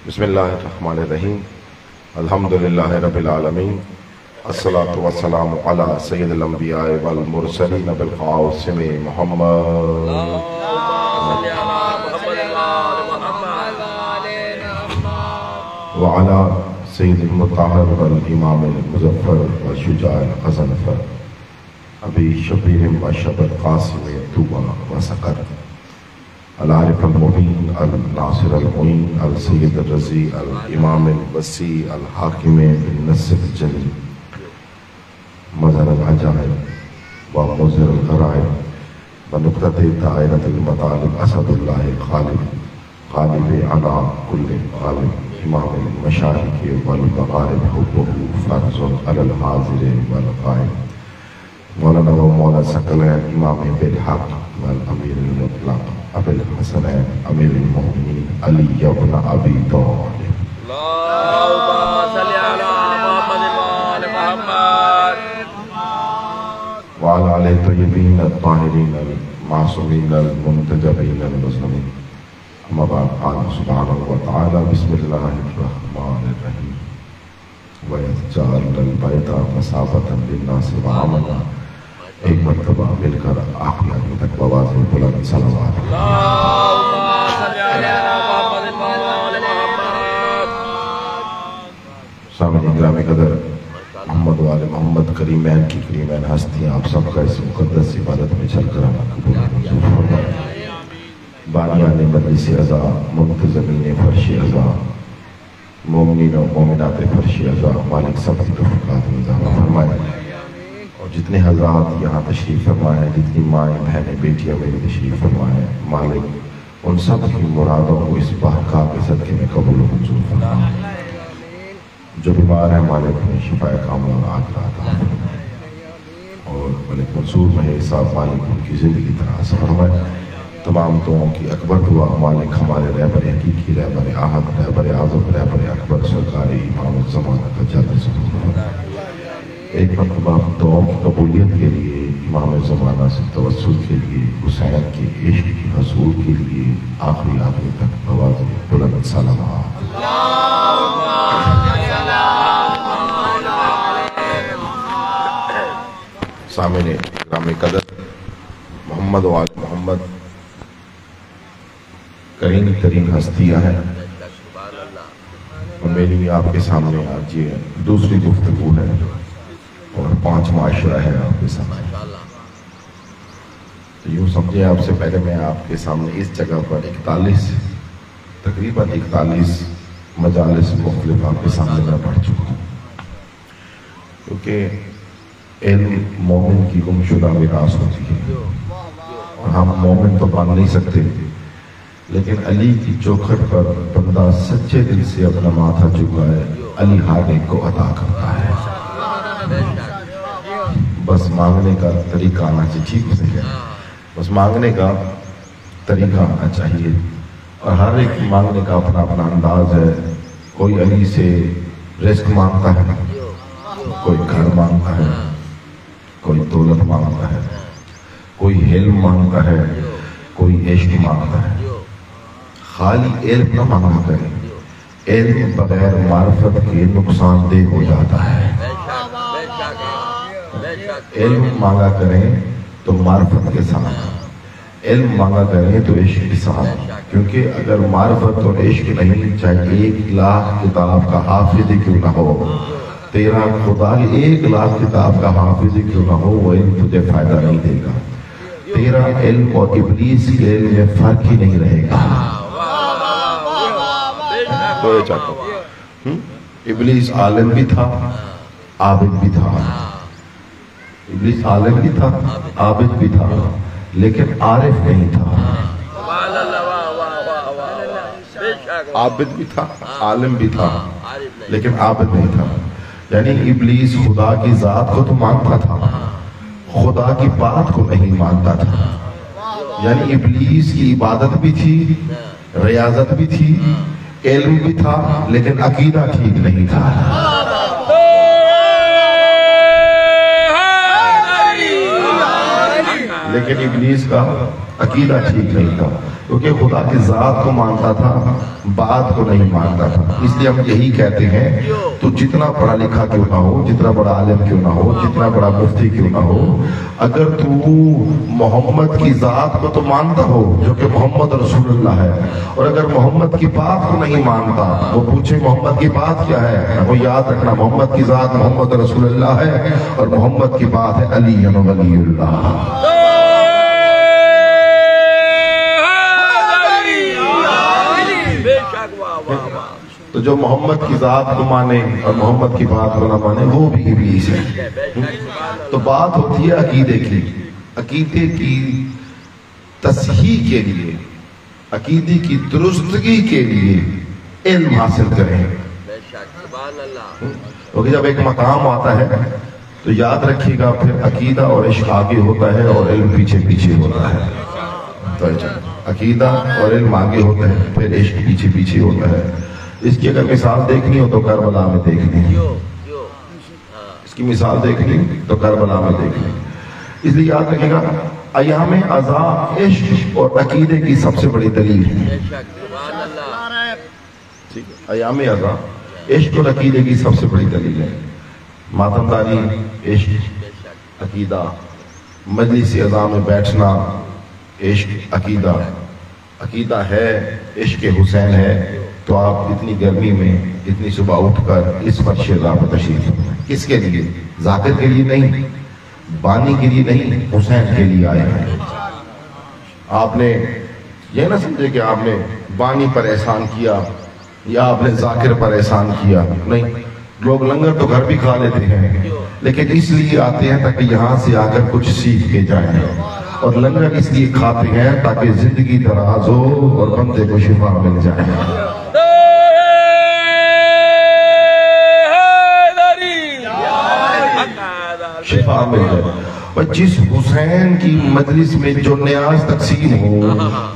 بسم اللہ الرحمن الرحیم الحمدللہ رب العالمین الصلاة والسلام علی سید الانبیاء والمرسلین بالقاسم محمد وعلی سید المطہر والامام المظفر والشجاع الغضنفر ابی شبیر وشبر قاسم طوبى وسقر العارف المبین الناصر المعین السید الرضی الامام الوسیع الحاکم بالنص الجلی مظہر العجائب ومظہر الغرائب ونقطۃ دائرۃ المطالب اسد اللہ غالب علی کل غالب امام المشارق والمغارب حبہ فرض علی الحاضر والغائب مولانا و مولا ثقلین امام بالحق والامیر المطلق ابی الحسن امیر المؤمنین علی ابن ابی طالب اللہم صلی علی محمد وآل محمد وعلى آل الطیبین الطاہرین المعصومین المنتجبین المسلمین اما بعد قال سبحانہ وتعالی بسم اللہ الرحمن الرحیم وَإِذْ جَعَلْنَا الْبَيْتَ مَثَابَةً لِلنَّاسِ وَأَمْنًا ایک مرتبہ مل کر آخری آدمی تک بواز بلند صلوات اللہم صلی علی محمد وآل محمد سامعین گرامی قدر محمد وآل محمد کریمین کی کریمین ہستیاں آپ سب کا اس مقدس عبادت میں چل کر آنا قبول منظور فرمائے بانیان مجلس عزا منتظمین فرش عزا مومنین و مومنات فرش عزا مالک سب کی توفیقات میں اضافہ فرمائے اور جتنے حضرات یہاں تشریف فرمائے ہیں جتنی مائیں بہنیں بیٹیاں میری تشریف فرمائے ہیں مالک ان سب کی مرادوں کو اس بہکا کے صدقے میں قبول و منظور فرمائے جو بیمار ہیں مالک نے شفاء کاملہ اور عاجلہ عطا فرمائے اور ملک منصور مہر صاحب مالک ان کی زندگی دراز فرمائے تمام دعاؤں کی اکبر دعا مالک ہمارے رہبر حقیقی رہبر احد رہبر اعظم رہبر اکبر سرکاری امام الزمانہ کا جلد ضرور فرمائے ایک مرتبہ دعاؤں کی قبولیت کے لیے امام زمانہ سے توسل کے لیے حسین کے عشق کی حصول کے لیے آخری آخری تک بواز بلند صلوات سامعین اکرام قدر محمد وآل محمد کریم ترین ہستیاں ہیں اور میری آپ کے سامنے آج یہ دوسری گفتگو ہے اور 5 معاشرہ ہے آپ کے سامنے تو یوں سمجھے آپ سے پہلے میں آپ کے سامنے اس جگہ پر تقریباً 41 مجالس مختلف آپ کے سامنے میں پڑھ چکا ہوں کیونکہ علم مومن کی گمشدہ میراث ہوتی ہے اور ہم مومن تو بن نہیں سکتے لیکن علی کی چوکھٹ پر بندہ سچے دل سے اپنا ماتھا جھکائے علی حاگے کو عطا کرتا ہے بس مانگنے کا طریقہ آنا چاہیے ٹھیک سے ہے بس مانگنے کا طریقہ آنا چاہیے اور ہر ایک مانگنے کا اپنا اپنا انداز ہے کوئی علی سے رزق مانگتا ہے کوئی گھر مانگتا ہے کوئی دولت مانگتا ہے کوئی علم مانگتا ہے کوئی عشق مانگتا ہے خالی علم نہ مانگا کریں علم بغیر معرفت کے نقصان دہ ہو جاتا ہے علم مانگا کریں تو معرفت کے ساتھ علم مانگا کریں تو عشق کے ساتھ کیونکہ اگر معرفت اور عشق نہیں چاہے 1 لاکھ کتاب کا حافظ کیوں نہ ہو تیرا خدا 1 لاکھ کتاب کا حافظ کیوں نہ ہو وہ علم تجھے فائدہ نہیں دے گا تیرا علم اور ابلیس کے علم میں فرق ہی نہیں رہے گا تو یہ چاہتا ہوں ابلیس عالم بھی تھا عابد بھی تھا ابلیس عالم بھی تھا عابد بھی تھا لیکن عارف نہیں تھا عابد بھی تھا عالم بھی تھا لیکن عابد نہیں تھا یعنی ابلیس خدا کی ذات کو تو مانتا تھا خدا کی بات کو نہیں مانتا تھا یعنی ابلیس کی عبادت بھی تھی ریاضت بھی تھی علم بھی تھا لیکن عقیدہ ٹھیک نہیں تھا لیکن ابلیس کا عقیدہ ٹھیک نہیں تھا، کیونکہ خدا کی ذات کو مانتا تھا، بات کو نہیں مانتا تھا۔ اس لیے ہم یہی کہتے ہیں تو جتنا پڑھا لکھا کیوں نہ ہو، جتنا بڑا عالم کیوں نہ ہو، جتنا بڑا مفتی کیوں نہ ہو، اگر تو محمد کی ذات کو تو مانتا ہو جو کہ محمد رسول اللہ ہے، اور اگر محمد کی بات کو نہیں مانتا، وہ پوچھے محمد کی بات کیا ہے، وہ یاد رکھنا محمد کی ذات محمد رسول اللہ ہے، اور محمد کی بات ہے علی ولی اللہ۔ تو جو محمد کی ذات کو مانے اور محمد کی بات کو نہ مانے وہ بھی ابلیس ہے۔ تو بات ہوتی ہے عقیدے کی، عقیدے کی تصحیح کے لیے، عقیدے کی درستگی کے لیے علم حاصل کریں، کیونکہ جب ایک مقام آتا ہے تو یاد رکھیے گا پھر عقیدہ اور عشق آگے ہوتا ہے اور علم پیچھے پیچھے ہوتا ہے۔ تو عقیدہ اور علم آگے ہوتا ہے، پھر عشق پیچھے پیچھے ہوتا ہے۔ اس کی اگر مثال دیکھنی ہو تو کربلا میں دیکھنی، اس کی مثال دیکھنی تو کربلا میں دیکھنی۔ اس لیے یاد رکھے گا ایام عزا عشق اور عقیدے کی سب سے بڑی دلیل ہے۔ ایام عزا عشق اور عقیدے کی سب سے بڑی دلیل ہے۔ ماتم داری عشق عقیدہ، مجلس عزا میں بیٹھنا عشق عقیدہ، عقیدہ ہے عشق حسین ہے تو آپ اتنی گرمی میں اتنی صبح اٹھ کر اس فرش عزا پر تشریف لائیں۔ کس کے لیے؟ ذاکر کے لیے نہیں، بانی کے لیے نہیں، حسین کے لیے آئے ہیں۔ آپ نے یہ نہ سمجھے کہ آپ نے بانی پر احسان کیا یا آپ نے ذاکر پر احسان کیا، نہیں۔ لوگ لنگر تو گھر بھی کھا لیتے ہیں لیکن اس لیے آتے ہیں تاکہ یہاں سے آ کر کچھ سیکھ کے جائیں، اور لنگر اس لیے کھاتے ہیں تاکہ زندگی دراز ہو اور بندے کو شفا مل جائے۔ شفا مل جائے۔ اور جس حسین کی مجلس میں جو نیاز تقسیم ہو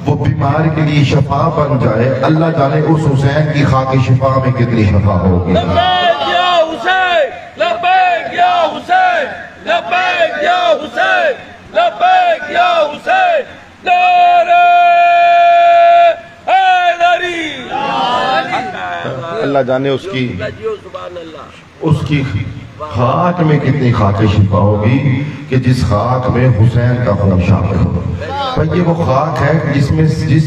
وہ بیمار کے لیے شفا بن جائے، اللہ جانے اس حسین کی خاک شفا میں کتنی شفا ہوگی۔ لبیک یا حسین، لبیک یا حسین، لبیک یا حسین، لبیک یا حسین، نعرہ حیدری۔ اللہ جانے اس کی خاک میں کتنی خاک شفا ہوگی کہ جس خاک میں حسین کا خون شامل ہو۔ پر یہ وہ خاک ہے جس میں صرف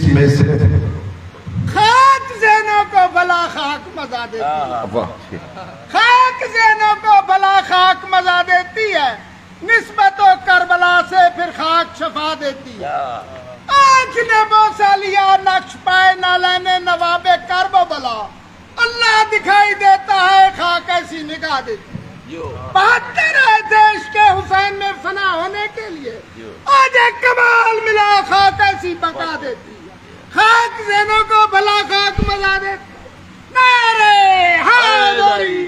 خاک زینوں کو بلا خاک مزا دیتی ہے، خاک زینوں کو بلا خاک مزا دیتی ہے، نسبت و کربلا سے پھر خاک شفا دیتی ہے۔ آنکھ نے بوسہ لیا نقش پائے نالین نواب کرب و بلا، اللہ دکھائی دیتا ہے خاک ایسی نگاہ دیتی ہے۔ 72 آئے تھے عشق حسین میں فنا ہونے کے لیے، آج ایک کمال ملا خاک ایسی بقا دیتی ہے۔ خاک زینوں کو بھلا خاک مزا دیتی، نعرہ حیدری۔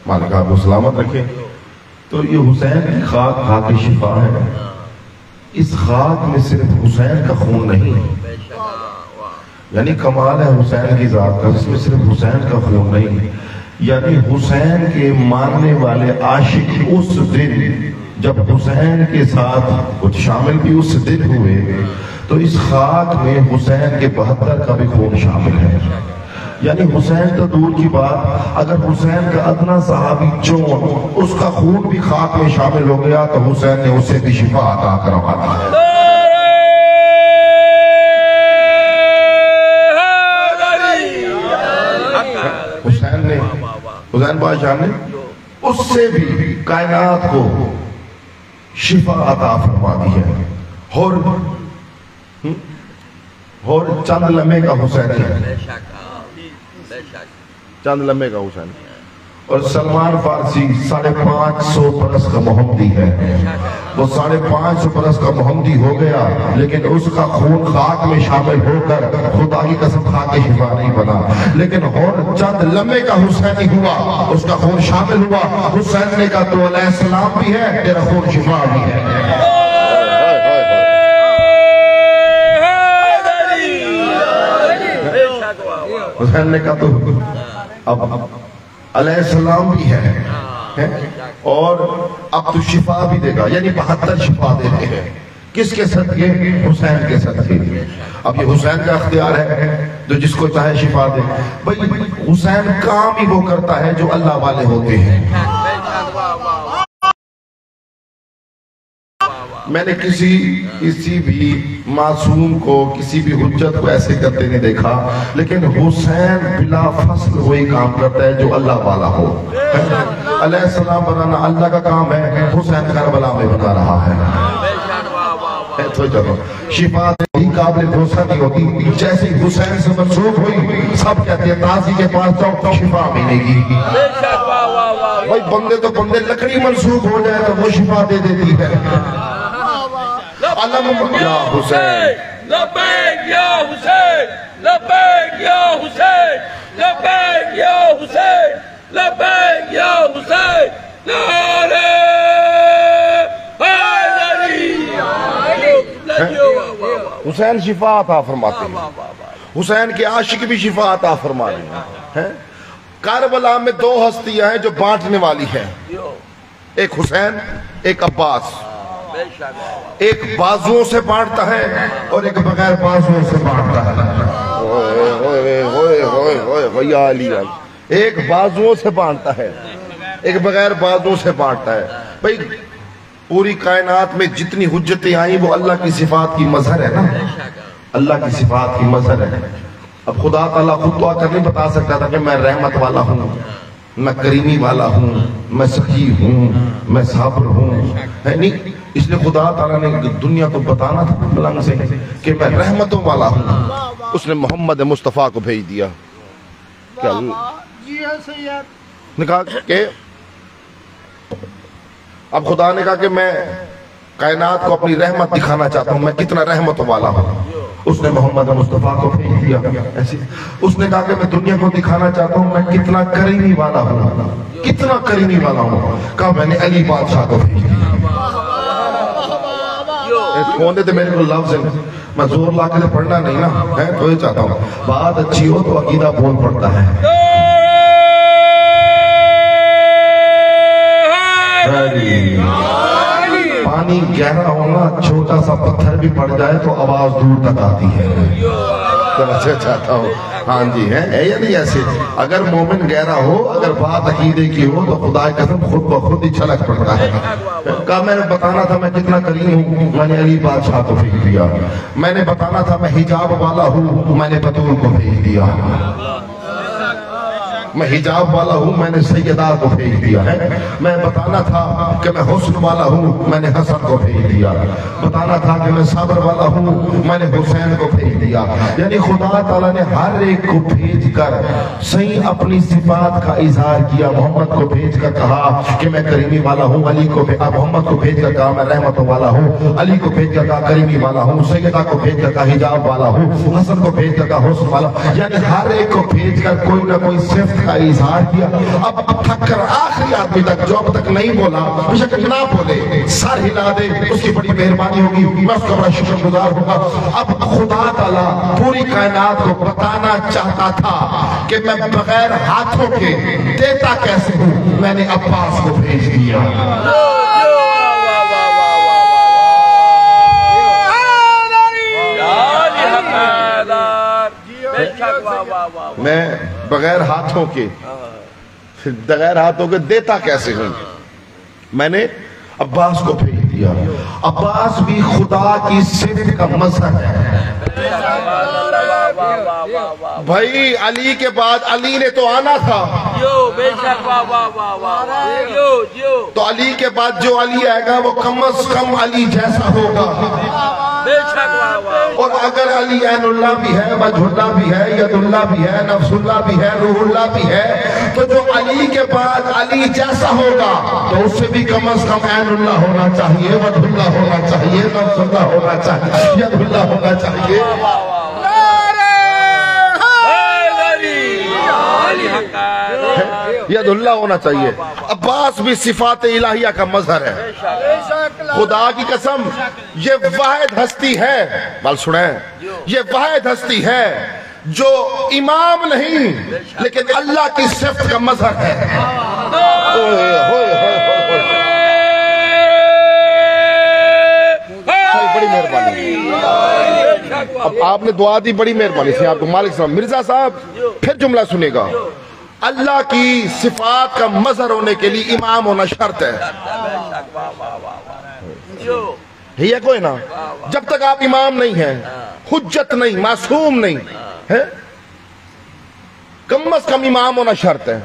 مالک آپ کو سلامت رکھیں۔ تو یہ حسین کی خاک خاک شفا ہے۔ اس خاک میں صرف حسین کا خون نہیں، یعنی کمال ہے حسین کی ذات کا، اس میں صرف حسین کا خون نہیں، یعنی حسین کے ماننے والے عاشق اس دن جب حسین کے ساتھ کچھ شامل بھی اس دن ہوئے تو اس خاک میں حسین کے 72 کا بھی خون شامل ہے۔ یعنی حسین تو دور کی بات، اگر حسین کا ادنا صحابی چون اس کا خون بھی خاک میں شامل ہو گیا تو حسین نے اسے بھی شفا عطا کروا دی۔ حسین بادشاہ نے اس سے بھی کائنات کو شفا عطا فرما دی ہے، اور چند لمحے کا حسین ہے، چند لمحے کا حسین، اور سلمان فارسی 550 برس کا محمدی ہے۔ وہ 550 برس کا محمدی ہو گیا لیکن اس کا خون خاک میں شامل ہو کر خدا کی قسم خاک شفا نہیں بنا، لیکن اور چند لمحے کا حسینی ہوا، اس کا خون شامل ہوا۔ حسین نے کہا تو علیہ السلام بھی ہے، تیرا خون شفا بھی ہے۔ حسین نے کہا تو اب علیہ السلام بھی ہے اور اب تو شفا بھی دے گا، یعنی 72 شفا دیتے ہیں۔ کس کے صدقے؟ حسین کے صدقے۔ اب یہ حسین کا اختیار ہے جو جس کو چاہے شفا دے۔ بھئی حسین کام ہی وہ کرتا ہے جو اللہ والے ہوتے ہیں۔ میں نے کسی بھی معصوم کو، کسی بھی حجت کو ایسے کرتے نہیں دیکھا، لیکن حسین بلا فصل وہی کام کرتا ہے جو اللہ والا ہو۔ علیہ السلام بنانا اللہ کا کام ہے، حسین کربلا میں بنا رہا ہے۔ تو چلو شفا نہیں قابل بھروسہ نہیں ہوتی، جیسے حسین سے منسوخ ہوئی سب کہتے ہیں تازی کے پاس جاؤ شفا ملے گی۔ بھائی بندے تو بندے، لکڑی منسوخ ہو جائے تو وہ شفا دے دیتی ہے۔ علم یا حسین، لبیک یا حسین، لبیک یا حسین، لبیک یا حسین، لبیک یا حسین، نعرہ حسین شفا عطا فرماتے ہیں، حسین کے عاشق بھی شفا عطا فرما رہے ہیں۔ کربلا میں دو ہستیاں ہیں جو بانٹنے والی ہیں، ایک حسین ایک عباس۔ ایک بازوؤں سے بانٹتا ہے اور ایک بغیر بازوؤں سے بانٹتا ہے۔ ایک بازوؤں سے بانٹتا ہے، ایک بغیر بازوؤں سے بانٹتا ہے۔ بھئی پوری کائنات میں جتنی حجتیں آئیں وہ اللہ کی صفات کی مظہر ہے نا، اللہ کی صفات کی مظہر ہے۔ اب خدا تعالیٰ خود تو آ کر نہیں بتا سکتا تھا کہ میں رحمت والا ہوں، میں کریمی والا ہوں، میں سخی ہوں، میں صابر ہوں، ہے نہیں؟ اس لیے خدا تعالیٰ نے دنیا کو بتانا تھا بلند سے کہ میں رحمتوں والا ہوں۔ اس نے محمد مصطفیٰ کو بھیج دیا کہ نے کہا کہ اب خدا نے کہا کہ میں کائنات کو اپنی رحمت دکھانا چاہتا ہوں، میں کتنا رحمتوں والا ہوں۔ اس نے محمد مصطفیٰ کو بھیج دیا ایسے۔ اس نے کہا کہ میں دنیا کو دکھانا چاہتا ہوں میں کتنا کریمی والا ہوں، کتنا کریمی والا ہوں۔ کہا میں نے علی بادشاہ کو بھیج دیا۔ کھوندے تھے میرے کو لفظ ہے، میں زور لا کے پڑھنا نہیں نا ہے، تو یہ چاہتا ہوں بات اچھی ہو تو عقیدہ بول پڑتا ہے۔ پانی گہرا ہونا، چھوٹا سا پتھر بھی پڑ جائے تو آواز دور تک آتی ہے۔ تو چاہتا ہوں ہاں جی ہے یا نہیں ایسے؟ اگر مومن گہرا ہو، اگر بات عقیدے کی ہو تو خدا کی قسم خود بخود ہی چھلک پڑتا ہے۔ کہا میں نے بتانا تھا میں کتنا کریم ہوں، میں نے علی بادشاہ کو بھیج دیا۔ میں نے بتانا تھا میں حجاب والا ہوں، میں نے بطول کو بھیج دیا۔ میں حجاب والا ہوں، میں نے سیدہ کو بھیج دیا ہے۔ میں بتانا تھا کہ میں حسن والا ہوں، میں نے حسن کو بھیج دیا۔ بتانا تھا کہ میں صبر والا ہوں، میں نے حسین کو بھیج دیا۔ یعنی خدا تعالیٰ نے ہر ایک کو بھیج کر صحیح اپنی صفات کا اظہار کیا۔ محمد کو بھیج کر کہا کہ میں کریمی والا ہوں، علی کو محمد کو بھیج کر کہا میں رحمت والا ہوں، علی کو بھیج کر کہا کریمی والا ہوں، سیدہ کو بھیج کر کہا حجاب والا ہوں، حسن کو بھیج کر کہا حسن والا۔ یعنی ہر ایک کو بھیج کر کوئی نہ کوئی صفت کا اظہار کیا۔ اب تھک کر آخری آدمی تک جو اب تک نہیں بولا، بشک نہ بولے، سر ہلا دے، اس کی بڑی مہربانی ہوگی، میں اس کا بڑا شکر گزار ہوگا۔ اب خدا تعالیٰ پوری کائنات کو بتانا چاہتا تھا کہ میں بغیر ہاتھوں کے دیتا کیسے ہوں، میں نے عباس کو بھیج دیا۔ میں بغیر ہاتھوں کے دیتا کیسے ہوں، میں نے عباس کو بھیج دیا۔ عباس بھی خدا کی صفت کا مظہر ہے۔ بھائی علی کے بعد علی نے تو آنا تھا، تو علی کے بعد جو علی آئے گا وہ کم از کم علی جیسا ہوگا۔ اور اگر علی عین اللہ بھی ہے، وجہ اللہ بھی ہے، ید اللہ بھی ہے، نفس اللہ بھی ہے، روح اللہ بھی ہے، تو جو علی کے بعد علی جیسا ہوگا تو اس سے بھی کم از کم عین اللہ ہونا چاہیے، وجہ اللہ ہونا چاہیے، نفس اللہ ہونا چاہیے، ید اللہ ہونا چاہیے۔ ید اللہ ہونا چاہیے۔ عباس بھی صفات الہیہ کا مظہر ہے۔ خدا کی قسم یہ واحد ہستی ہے، بال سنیں، یہ واحد ہستی ہے جو امام نہیں لیکن اللہ کی صفت کا مظہر ہے۔ بڑی مہربانی. اب آپ نے دعا دی, بڑی مہربانی سے آپ کو. مالک صاحب, مرزا صاحب پھر جملہ سنے گا. اللہ کی صفات کا مظہر ہونے کے لیے امام ہونا شرط ہے. یہ کوئی نا, جب تک آپ امام نہیں ہیں, حجت نہیں, معصوم نہیں ہے, کم از کم امام ہونا شرط ہے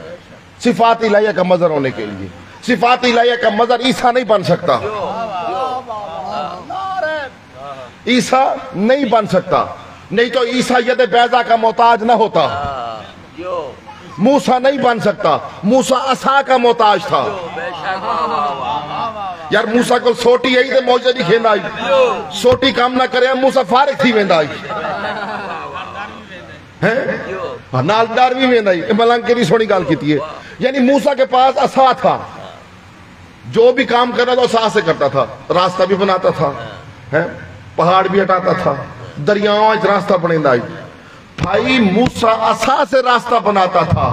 صفات الہیہ کا مظہر ہونے کے لیے. صفات الہیہ کا مظہر عیسیٰ نہیں بن سکتا, عیسیٰ نہیں بن سکتا. نہیں تو عیسیٰ ید بیضا کا محتاج نہ ہوتا. موسیٰ نہیں بن سکتا, موسیٰ عصا کا محتاج تھا. یار موسیٰ کو سوٹی آئی تو موجہ نہیں کھینا آئی, سوٹی کام نہ کرے موسیٰ فارغ تھی ویندہ آئی, نال ڈار بھی ویندہ آئی. ملنگ کے بھی سوڑی گال کی تھی. یعنی موسیٰ کے پاس عصا تھا, جو بھی کام کرنا تھا عصا سے کرتا تھا. راستہ بھی بناتا تھا, پہاڑ بھی ہٹاتا تھا, دریاؤں راستہ بنیندہ آئی. بھائی موسیٰ عصا سے راستہ بناتا تھا,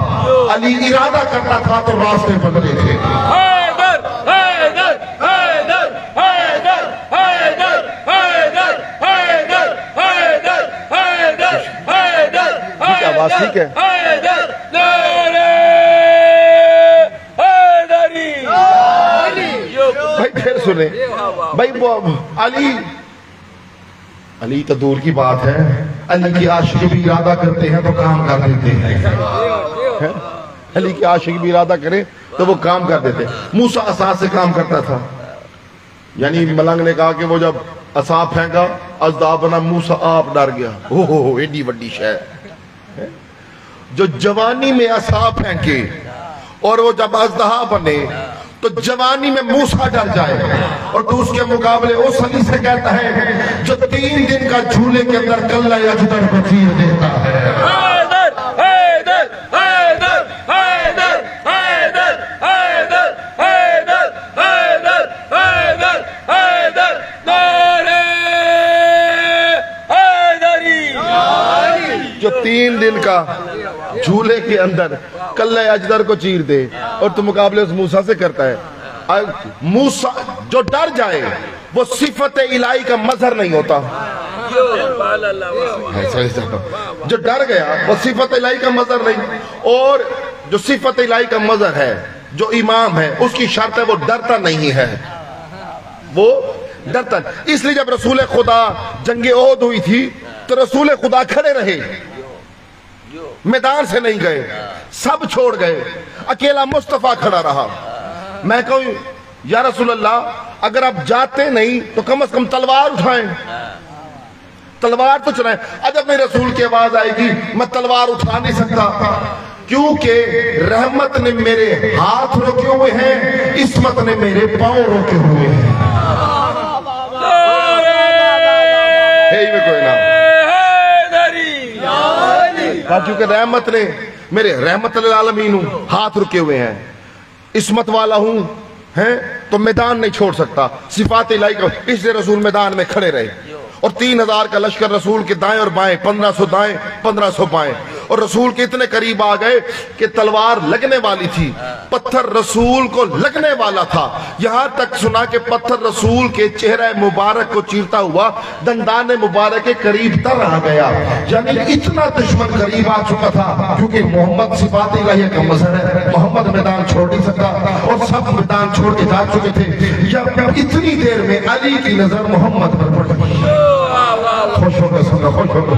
علی ارادہ کرتا تھا تو راستے بدلے تھے. حیدر حیدر حیدر حیدر حیدر حیدر حیدر حیدر حیدر حیدر. ٹھیک ہے, آواز ٹھیک ہے. حیدر نعرہ حیدری. بھائی پھر سنیں بھائی, وہ علی تو دور کی بات ہے, علی کی عاشق بھی ارادہ کرتے ہیں تو کام کر دیتے ہیں. علی کی عاشق بھی ارادہ کرے تو وہ کام کر دیتے ہیں. موسیٰ عصا سے کام کرتا تھا. یعنی ملنگ نے کہا کہ وہ جب عصا پھینکا اژدہا بنا, موسیٰ آپ ڈر گیا. اوہ ایڈی وڈی شے. جو جوانی میں عصا پھینکے اور وہ جب اژدہا بنے تو جوانی میں موسیٰ ڈر جائے, اور تو اس کے مقابلے اس علی سے کہتا ہے جو 3 دن کا جھولے کے اندر کلہ اجدر کو چیر دیتا ہے. حیدر حیدر حیدر حیدر حیدر حیدر حیدر حیدر حیدر حیدر نعرہ حیدری. جو 3 دن کا جھولے کے اندر کلہ اجدر کو چیر دے اور تو مقابلے اس موسیٰ سے کرتا ہے. موسیٰ جو ڈر جائے وہ صفت الہی کا مظہر نہیں ہوتا. جو ڈر گیا وہ صفت الہی کا مظہر نہیں, اور جو صفت الہی کا مظہر ہے, جو امام ہے, اس کی شرط ہے وہ ڈرتا نہیں ہے. وہ ڈرتا. اس لیے جب رسول خدا جنگ احد ہوئی تھی تو رسول خدا کھڑے رہے, میدان سے نہیں گئے, سب چھوڑ گئے, اکیلا مصطفیٰ کھڑا رہا. میں کہوں یا رسول اللہ اگر آپ جاتے نہیں تو کم از کم تلوار اٹھائیں, تلوار تو چلائیں. جب میرے رسول کی آواز آئے گی میں تلوار اٹھا نہیں سکتا, کیونکہ رحمت نے میرے ہاتھ روکے ہوئے ہیں, عصمت نے میرے پاؤں روکے ہوئے ہیں. کوئی نہ چونکہ رحمت نے میرے رحمت للعالمین ہوں, ہاتھ رکے ہوئے ہیں, عصمت والا ہوں ہیں تو میدان نہیں چھوڑ سکتا. صفات الہی کا, اس لیے رسول میدان میں کھڑے رہے. اور 3000 کا لشکر رسول کے دائیں اور بائیں, 1500 دائیں 1500 بائیں, اور رسول کے اتنے قریب آ گئے کہ تلوار لگنے والی تھی, پتھر رسول کو لگنے والا تھا. یہاں تک سنا کہ پتھر رسول کے چہرہ مبارک کو چیرتا ہوا دندان مبارک کے قریب تر آ گیا. یعنی اتنا دشمن قریب آ چکا تھا, کیونکہ محمد صفات الہیہ کا مظہر ہے. محمد میدان چھوڑ نہیں سکتا, اور سب میدان چھوڑ کے جا چکے تھے. اتنی دیر میں علی کی نظر محمد پر پڑی. خوش ہو کر سنگا, خوش ہو کر.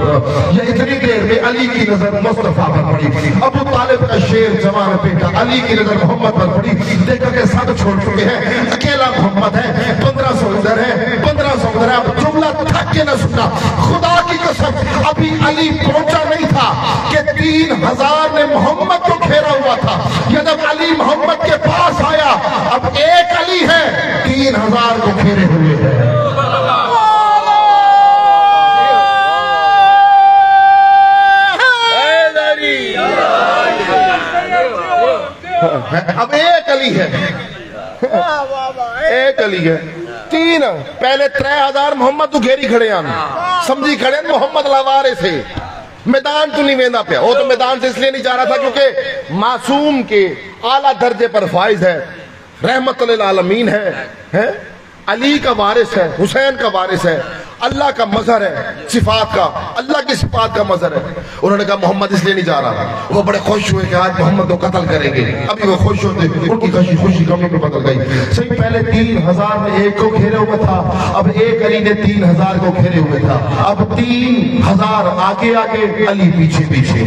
یہ اتنی دیر میں علی کی نظر مصطفیٰ پر پڑی. ابو طالب کا شیر جوان بیٹا, علی کی نظر محمد پر پڑی. دیکھا کہ سب چھوڑ چکے ہیں, اکیلا محمد ہے. 1500 ادھر ہے, 1500 ادھر ہے. اب جملہ تھک کے نہ سننا, خدا کی قسم ابھی علی پہنچا نہیں تھا کہ 3000 نے محمد کو گھیرا ہوا تھا. یہ جب علی محمد کے پاس آیا, اب ایک علی ہے 3000 کو گھیرے ہوئے ہیں. اب ایک علی ہے, ایک علی ہے. 3 پہلے 3000 محمد تو گھیری کھڑے ہیں, سمجھی کھڑے ہیں محمد لوارے سے. میدان تو نہیں ویندہ پیا, وہ تو میدان سے اس لیے نہیں جا رہا تھا کیونکہ معصوم کے اعلیٰ درجے پر فائز ہے, رحمت للعالمین ہے, علی کا وارث ہے, حسین کا وارث ہے. اللہ کا مظہر ہے صفات کا, اللہ کی صفات کا مظہر ہے. انہوں نے کہا محمد اس لیے نہیں جا رہا. وہ بڑے خوش ہوئے کہ آج محمد کو قتل کریں گے. ابھی وہ خوش ہوتے, ان کی خوشی کمی پہ بدل گئی. صحیح پہلے 3000 میں ایک کو گھیرے ہوئے تھا, اب ایک علی نے 3000 کو گھیرے ہوئے تھا. اب 3000 آگے آگے, علی پیچھے پیچھے.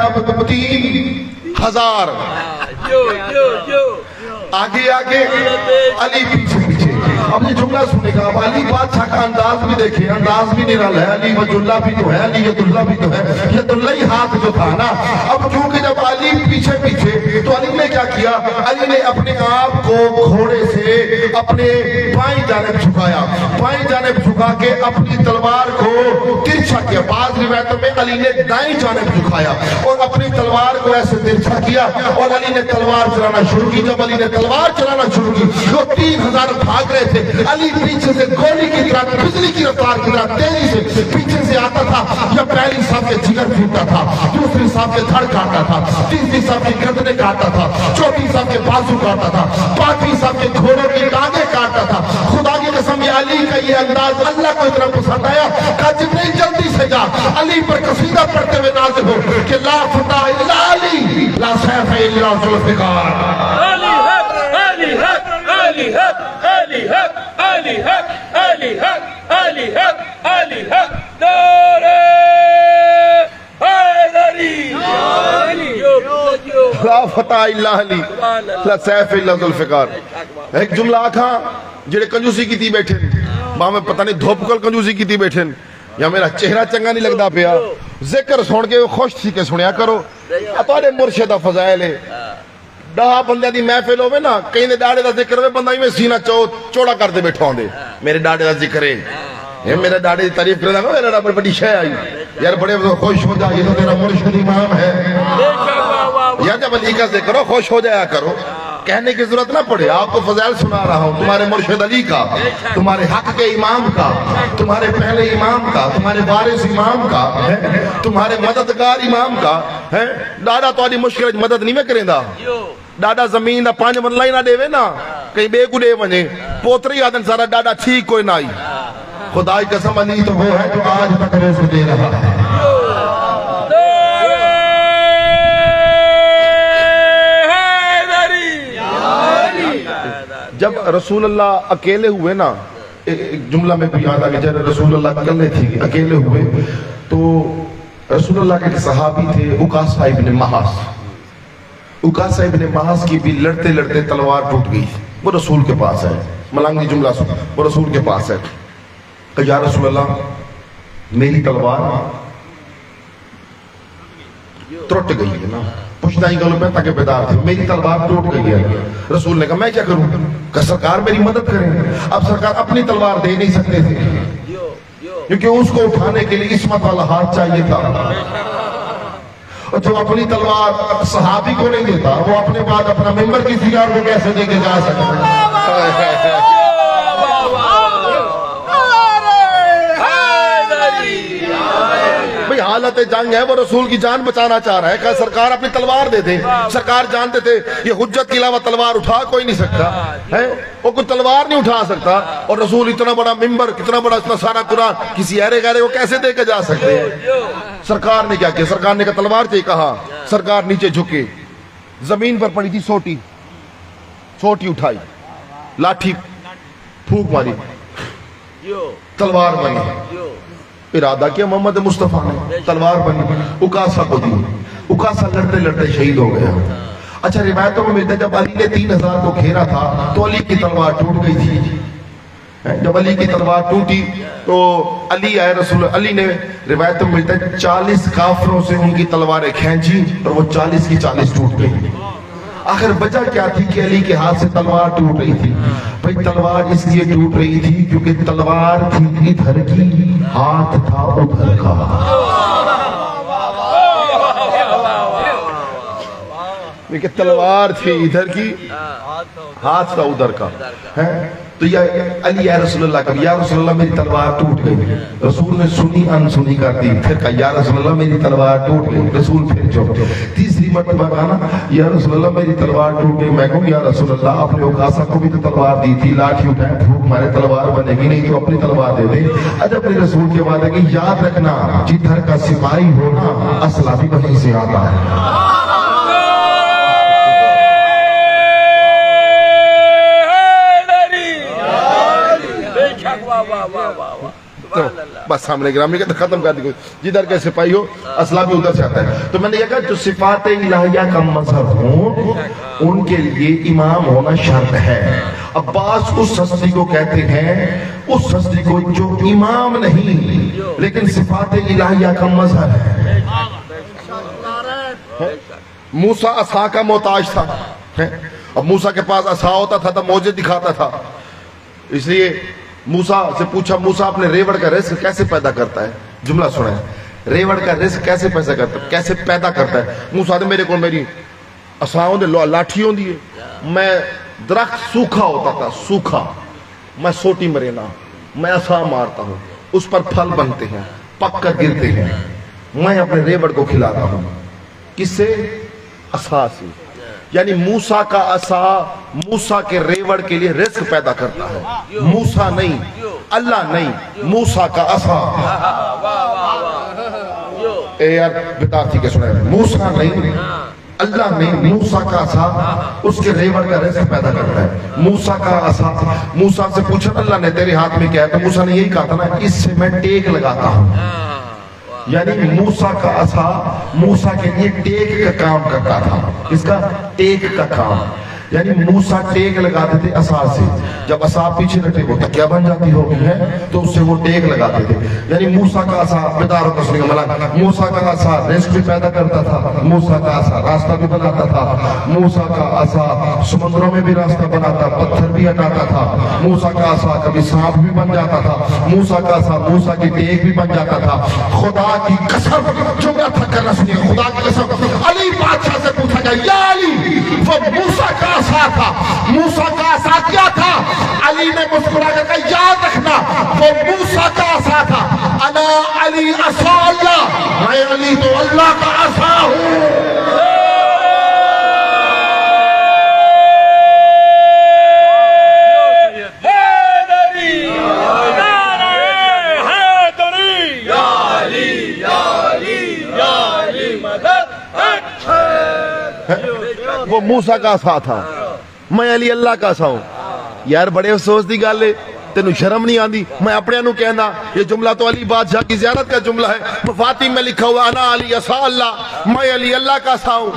اب 3000 آگے آگے, علی پیچھے پیچھے. اب یہ جملہ سنے گا, اب علی بادشاہ کا انداز بھی دیکھیں, انداز بھی نرال ہے. علی وجہ اللہ بھی تو ہے, علی ید اللہ بھی تو ہے. ید اللہ ہی ہاتھ جو تھا نا. اب چونکہ جب علی پیچھے پیچھے, تو علی نے کیا کیا, علی نے اپنے آپ کو گھوڑے سے اپنے بائیں جانب جھکایا, بائیں جانب جھکا کے اپنی تلوار کو ترچھا کیا. بعض روایتوں میں علی نے دائیں جانب جھکایا اور اپنی تلوار کو ایسے ترچھا کیا, اور علی نے تلوار چلانا شروع کی. جب علی نے تلوار چلانا شروع کی, وہ 3000 بھاگ رہے تھے. علی پیچھے سے گولی کی طرح, بجلی کی رفتار کی طرح تیزی سے پیچھے سے آتا تھا. یا پہلی صاحب کے جگر پھوٹتا تھا, دوسری صاحب کے دھڑ کاٹتا تھا, تیسری صاحب کی گردنیں کاٹتا تھا, چوتھی صاحب کے بازو کاٹتا تھا, پانچویں صاحب کے گھوڑوں کی ٹانگیں کاٹتا تھا. خدا کی قسم یہ علی کا یہ انداز اللہ کو اتنا پسند آیا, کہا جبریل جلدی سے جا علی پر قصیدہ پڑھتے ہوئے نازل ہو کہ لا فتح الا علی, لا سیف الا ذوالفقار. علی حق, علی حق, علی حق, علی حق, علی حق, علی حق, علی حق, علی حق. نعرہ حیدری, لا فتح الا علی, لا سیف الا ذوالفقار. ایک جملہ آکھاں جڑے کنجوسی کی تھی بیٹھے, ماں میں پتہ نہیں دھوپکل کنجوسی کی تھی بیٹھے, یا میرا چہرہ چنگا نہیں لگدا پیا. ذکر سن کے خوش تھی کہ سنیا کرو, تواڈے مرشد دا فضائل ہے. 10 بندے دی محفل ہوے نا, کہیں دے ڈاڑے دا ذکر ہوے, بندہ میں سینہ چوڑا کر دے بیٹھا ہوندے, میرے ڈاڑے دا ذکر ہے, یہ میرے ڈاڑے دی تعریف کردا, میرا رب بڑی شے آئی یار, بڑے خوش ہو جا, یہ تو تیرا مرشد امام ہے. یا جب علی کا ذکر ہو خوش ہو جایا کرو, کہنے کی ضرورت نہ پڑے. آپ کو فضائل سنا رہا ہوں, تمہارے مرشد علی کا, تمہارے حق کے امام کا, تمہارے پہلے امام کا, تمہارے وارث امام کا, تمہارے مددگار امام کا. ڈاڈا تواڈی مشکل مدد نہیں میں کریندا. ڈاڈا زمین دا 5 مرلہ ہی نہ دے وے نا, کہیں بے کو دے ونے, پوتری آدن سارا ڈاڈا ٹھیک کوئی نہ آئی. خدا کی قسم علی تو وہ ہے جو آج تک روزے دے رہا ہے. جب رسول اللہ اکیلے ہوئے نا, ایک جملہ میں بھی یاد آ گیا, جب رسول اللہ اکیلے تھے, اکیلے ہوئے تو رسول اللہ کے صحابی تھے اکاسہ ابن محاس. اکاسہ ابن محاس کی بھی لڑتے لڑتے تلوار ٹوٹ گئی. وہ رسول کے پاس ہے, ملانگی جملہ سن, وہ رسول کے پاس ہے کہ یا رسول اللہ میری تلوار ٹوٹ گئی ہے نا. پوچھتا ہی گلوں پہ تاکہ بیدار تھے, میری تلوار ٹوٹ گئی ہے. رسول نے کہا میں کیا کروں, کہ سرکار میری مدد کریں. اب سرکار اپنی تلوار دے نہیں سکتے تھے, کیونکہ اس کو اٹھانے کے لیے عصمت والا ہاتھ چاہیے تھا. اور جو اپنی تلوار صحابی کو نہیں دیتا, وہ اپنے بعد اپنا ممبر کی سیار کو کیسے دے کے جا سکتا ہے. حالت جنگ ہے, وہ رسول کی جان بچانا چاہ رہا ہے, کہ سرکار اپنی تلوار دے دیں. سرکار جانتے تھے یہ حجت کے علاوہ تلوار اٹھا کوئی نہیں سکتا ہے, وہ کوئی تلوار نہیں اٹھا سکتا. اور رسول اتنا بڑا ممبر, کتنا بڑا اتنا سارا قرآن کسی ایرے گہرے کو کیسے دے کے جا سکتے ہیں. سرکار نے کیا کیا, سرکار نے کہا تلوار چاہیے. کہا سرکار نیچے جھکے, زمین پر پڑی تھی سوٹی, سوٹی اٹھائی, لاٹھی پھونک ماری, تلوار بنی. ارادہ کیا محمد مصطفیٰ نے, تلوار بنی, اکاسہ کو دی. اکاسہ لڑتے لڑتے شہید ہو گیا. اچھا روایتوں میں ملتا ہے جب علی نے 3000 کو گھیرا تھا تو علی کی تلوار ٹوٹ گئی تھی. جب علی کی تلوار ٹوٹی تو علی آئے, رسول علی نے روایتوں میں ملتا ہے 40 کافروں سے ان کی تلواریں کھینچی اور وہ 40 کی 40 ٹوٹ گئی. آخر وجہ کیا تھی کہ علی کے ہاتھ سے تلوار ٹوٹ رہی تھی؟ بھئی تلوار اس لیے ٹوٹ رہی تھی کیونکہ تلوار تھی ادھر کی, ہاتھ تھا ادھر کا. کہ تلوار تھی ادھر کی، ہاتھ تھا ادھر کا ہے، تو یا علی یا رسول اللہ کہا یا رسول اللہ میری تلوار ٹوٹ گئی، رسول نے سنی انسنی کر دی، پھر کہا یا رسول اللہ میری تلوار ٹوٹ گئی، رسول پھر چپ، تیسری مرتبہ کہا نا یا رسول اللہ میری تلوار ٹوٹ گئی، میں کہوں یا رسول اللہ اپنے اوقاسا کو بھی تو تلوار دی تھی، لاٹھی اٹھائے پھوک مارے تلوار بنے گی نہیں تو اپنی تلوار دے دے، عجب اپنے رسول کے بعد ہے کہ یاد رکھنا جدھر کا سپاہی ہونا اسلحہ بھی وہیں سے آتا ہے۔ بس سامنے گرامی کہتے ختم کر دی، جدھر کے سپاہی ہو اسلحہ بھی ادھر سے آتا ہے۔ تو میں نے یہ کہا جو صفات الہیہ کا مظہر ہوں ان کے لیے امام ہونا شرط ہے۔ عباس اس ہستی کو کہتے ہیں، اس ہستی کو جو امام نہیں لیکن صفات الہیہ کا مظہر ہے۔ موسیٰ عصا کا محتاج تھا، اب موسیٰ کے پاس عصا ہوتا تھا تو معجزے دکھاتا تھا، اس لیے موسیٰ سے پوچھا موسیٰ اپنے ریوڑ کا رزق کیسے پیدا کرتا ہے؟ جملہ سنیں، ریوڑ کا رزق کیسے پیدا کرتا ہے؟ موسیٰ نے میرے کو میری عصاؤں دے لاٹھی ہوندی ہے، میں درخت سوکھا ہوتا تھا، سوکھا، میں سوٹی مرینا، میں عصا مارتا ہوں، اس پر پھل بنتے ہیں، پک کر گرتے ہیں، میں اپنے ریوڑ کو کھلاتا ہوں، کس سے؟ عصا سے۔ یعنی موسیٰ کا عصا موسیٰ کے ریوڑ کے لیے رزق پیدا کرتا ہے، موسیٰ نہیں، اللہ نہیں، موسیٰ کا عصا۔ اے یار بدعتی کے سنیں، موسیٰ نہیں، اللہ نہیں، موسیٰ کا عصا اس کے ریوڑ کا رزق پیدا کرتا ہے۔ موسیٰ کا عصا، موسیٰ سے پوچھا اللہ نے تیرے ہاتھ میں کیا ہے؟ تو موسیٰ نے یہی کہا تھا نا اس سے میں ٹیک لگاتا ہوں، یعنی موسیٰ کا عصا موسیٰ کے لیے ٹیک کا کام کرتا تھا۔ کس کا؟ ٹیک کا کام، یعنی موسیٰ ٹیک لگاتے تھے عصا سے، جب عصا پیچھے رکھتے وہ تکیہ بن جاتی ہوگی ہے تو اس سے وہ ٹیک لگاتے تھے۔ یعنی موسیٰ کا عصا بیدار و تسلیم ملا، موسیٰ کا عصا رزق بھی پیدا کرتا تھا، موسیٰ کا عصا راستہ بھی بناتا تھا، موسیٰ کا عصا سمندروں میں بھی راستہ بناتا، پتھر بھی ہٹاتا تھا، موسیٰ کا عصا کبھی سانپ بھی بن جاتا تھا، موسیٰ کا عصا موسیٰ کی ٹیک بھی بن جاتا تھا۔ خدا کی قسم جملہ تھا کرنا سنیے، خدا کی قسم علی بادشاہ سے پوچھا گیا یا علی وہ موسیٰ کا عصا تھا، موسیٰ کا عصا کیا تھا؟ علی نے مسکرا کر کہا یاد رکھنا وہ موسیٰ کا عصا تھا، انا علی عصا اللہ، میں علی تو اللہ کا عصا ہوں۔ وہ موسیٰ کا عصا تھا، میں علی اللہ کا عصا ہوں۔ یار بڑے افسوس دی گل ہے، تینوں شرم نہیں آندی؟ میں اپنے انہوں کہنا یہ جملہ تو علی بادشاہ کی زیارت کا جملہ ہے، مفاتیح میں لکھا ہوا انا علی عصا اللہ، میں علی اللہ کا عصا ہوں۔